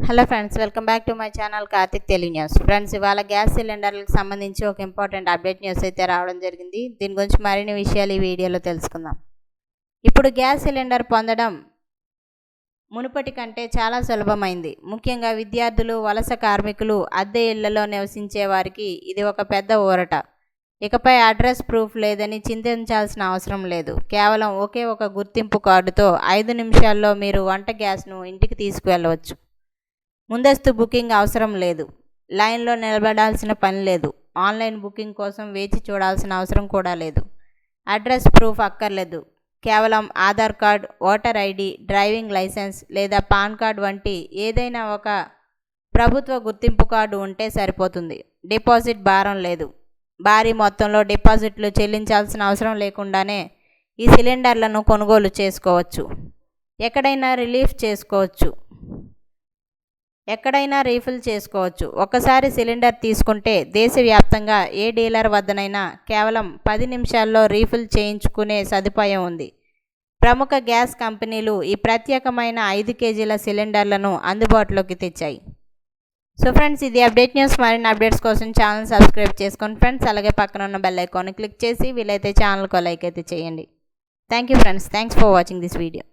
Hello friends, welcome back to my channel Karthik Telugu news. Friends, ఇవాళ gas సిలిండర్లకు సంబంధించి ఒక important update news అయితే రావడం జరిగింది. దీని గురించి మరిన్ని విషయాలు ఈ వీడియోలో తెలుసుకుందాం. ఇప్పుడు గ్యాస్ సిలిండర్ పొందడం మునుపటి కంటే చాలా సులభమైంది. ముఖ్యంగా విద్యార్థులు, వలస కార్మికులు, అద్దె ఇళ్లలో నివసించే వారికి ఇది ఒక పెద్ద ఊరట. ఇకపై అడ్రస్ ప్రూఫ్ లేదని చింతించాల్సిన అవసరం లేదు. కేవలం ఒకే ఒక గుర్తింపు కార్డుతో 5 నిమిషాల్లో మీరు వంట గ్యాస్ను ఇంటికి తీసుకువెళ్ళవచ్చు. ముందస్తు బుకింగ్ అవసరం లేదు. లైన్లో నిలబడాల్సిన పని లేదు. ఆన్లైన్ బుకింగ్ కోసం వేచి చూడాల్సిన అవసరం కూడా లేదు. అడ్రస్ ప్రూఫ్ అక్కర్లేదు. కేవలం Aadhaar card, voter ID, driving licence లేదా పాన్ కార్డ్ వంటి ఏదైనా ఒక ప్రభుత్వ గుర్తింపు కార్డు ఉంటే సరిపోతుంది. డిపాజిట్ భారం లేదు. భారీ మొత్తంలో డిపాజిట్లు చెల్లించాల్సిన అవసరం లేకుండానే ఈ సిలిండర్లను కొనుగోలు చేసుకోవచ్చు. ఎక్కడైనా రీఫిల్ చేసుకోవచ్చు. ఒకసారి సిలిండర్ తీసుకుంటే దేశవ్యాప్తంగా ఏ డీలర్ వద్దనైనా కేవలం 10 నిమిషాల్లో రీఫిల్ చేయించుకునే సదుపాయం ఉంది. ప్రముఖ గ్యాస్ కంపెనీలు ఈ ప్రత్యేకమైన 5 కేజీల సిలిండర్లను అందుబాటులోకి తెచ్చాయి. సో ఫ్రెండ్స్, ఇది అప్డేట్ న్యూస్. మరిన్ని అప్డేట్స్ కోసం ఛానల్ సబ్స్క్రైబ్ చేసుకోండి ఫ్రెండ్స్. అలాగే పక్కన ఉన్న బెల్ ఐకాన్ని క్లిక్ చేసి వీలైతే ఛానల్కి లైక్ అయితే చేయండి. Thank you friends. Thanks for watching this video.